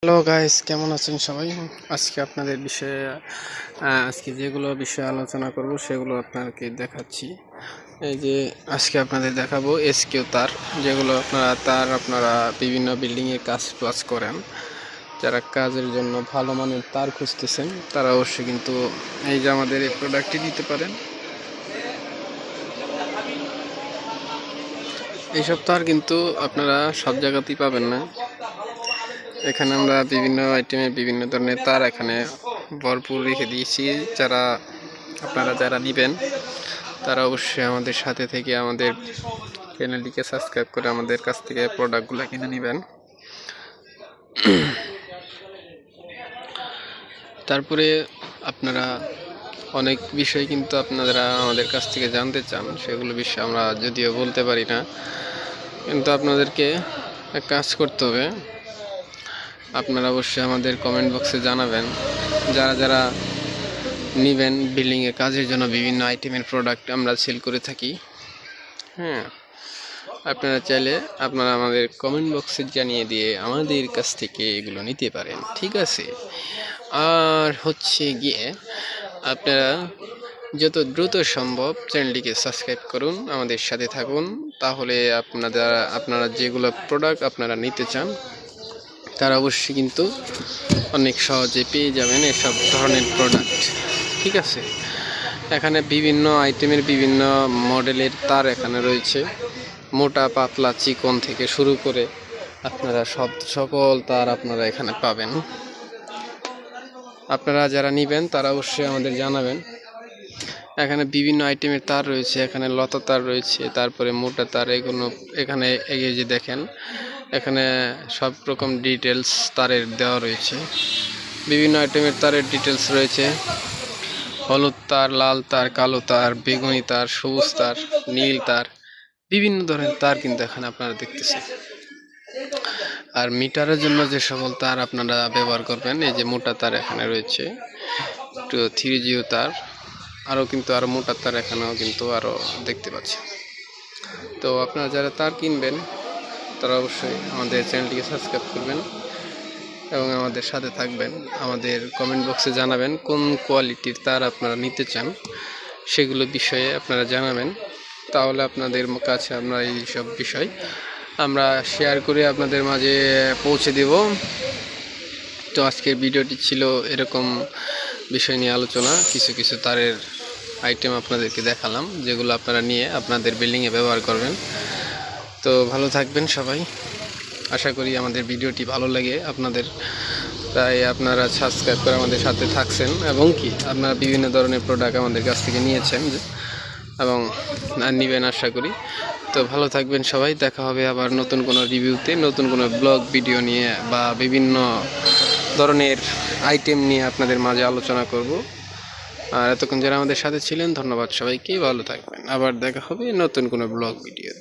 Hello guys, কেমন আছেন সবাই? আজকে আপনাদের বিষয়ে আজকে যেগুলো বিষয়ে আলোচনা করব সেগুলো আপনাদেরকে দেখাচ্ছি। এই যে আজকে আপনাদের দেখাবো এসকিউ তার, যেগুলো আপনারা বিভিন্ন বিল্ডিংয়ে কাজ করেন। যারা কাজের জন্য ভালো মানের তার খুঁজতেছেন তারা অবশ্যই কিন্তু এই যে আমাদের এই প্রোডাক্টটি নিতে পারেন। এইসব তার কিন্তু আপনারা সব জায়গাতেই পাবেন না। এখানে আমরা বিভিন্ন আইটেমের বিভিন্ন ধরনের তার এখানে ভরপুর রেখে দিয়েছি। যারা নেবেন তারা অবশ্যই আমাদের সাথে থেকে আমাদের চ্যানেলটিকে সাবস্ক্রাইব করে আমাদের কাছ থেকে প্রোডাক্টগুলো কিনে নেবেন। তারপরে আপনারা অনেক বিষয় কিন্তু আপনারা আমাদের কাছ থেকে জানতে চান, সেগুলো বিষয়ে আমরা যদিও বলতে পারি না, কিন্তু আপনাদেরকে এক কাজ করতে হবে। আপনারা অবশ্যই আমাদের কমেন্ট বক্সে জানাবেন যারা নেবেন। বিল্ডিংয়ের কাজের জন্য বিভিন্ন আইটেমের প্রোডাক্ট আমরা সেল করে থাকি। হ্যাঁ, আপনারা চাইলে আপনারা আমাদের কমেন্ট বক্সে জানিয়ে দিয়ে আমাদের কাছ থেকে এগুলো নিতে পারেন, ঠিক আছে? আর হচ্ছে গিয়ে আপনারা যত দ্রুত সম্ভব চ্যানেলটিকে সাবস্ক্রাইব করুন, আমাদের সাথে থাকুন। তাহলে আপনারা যেগুলো প্রোডাক্ট আপনারা নিতে চান তারা অবশ্যই কিন্তু অনেক সহজে পেয়ে যাবেন এসব ধরনের প্রোডাক্ট, ঠিক আছে? এখানে বিভিন্ন আইটেমের বিভিন্ন মডেলের তার এখানে রয়েছে, মোটা পাতলা চিকন থেকে শুরু করে আপনারা সকল তার আপনারা এখানে পাবেন। আপনারা যারা নেবেন তারা অবশ্যই আমাদের জানাবেন। এখানে বিভিন্ন আইটেমের তার রয়েছে, এখানে লতা তার রয়েছে, তারপরে মোটা তার, এখানে এগিয়ে যে দেখেন এখানে সব রকম ডিটেলস তারের দেওয়া রয়েছে। বিভিন্ন আইটেমের তারের ডিটেলস রয়েছে, হলুদ তার, লাল তার, কালো তার, বেগুনি তার, সবুজ তার, নীল তার, বিভিন্ন ধরনের তার কিন্তু এখানে আপনারা দেখতেছেন। আর মিটারের জন্য যে সকল তার আপনারা ব্যবহার করবেন, এই যে মোটা তার এখানে রয়েছে, 3G তার, আরও মোটা তার এখানেও কিন্তু আরও দেখতে পাচ্ছি। তো আপনারা যারা তার কিনবেন তারা অবশ্যই আমাদের চ্যানেলটিকে সাবস্ক্রাইব করবেন এবং আমাদের সাথে থাকবেন। আমাদের কমেন্ট বক্সে জানাবেন কোন কোয়ালিটির তার আপনারা নিতে চান, সেগুলো বিষয়ে আপনারা জানাবেন। তাহলে আপনাদের কাছে আমরা এই সব বিষয় আমরা শেয়ার করে আপনাদের মাঝে পৌঁছে দেব। তো আজকের ভিডিওটি ছিল এরকম বিষয় নিয়ে আলোচনা। কিছু তারের আইটেম আপনাদেরকে দেখালাম, যেগুলো আপনারা নিয়ে আপনাদের বিল্ডিংয়ে ব্যবহার করবেন। তো ভালো থাকবেন সবাই। আশা করি আমাদের ভিডিওটি ভালো লাগে আপনাদের, তাই আপনারা সাবস্ক্রাইব করে আমাদের সাথে থাকছেন এবং আপনারা বিভিন্ন ধরনের প্রোডাক্ট আমাদের কাছ থেকে নিয়েছেন এবং নেবেন আশা করি। তো ভালো থাকবেন সবাই। দেখা হবে আবার নতুন কোনো রিভিউতে, নতুন কোনো ব্লগ ভিডিও নিয়ে বা বিভিন্ন ধরনের আইটেম নিয়ে আপনাদের মাঝে আলোচনা করব। আর এতক্ষণ যারা আমাদের সাথে ছিলেন ধন্যবাদ সবাইকে। ভালো থাকবেন। আবার দেখা হবে নতুন কোনো ব্লগ ভিডিও।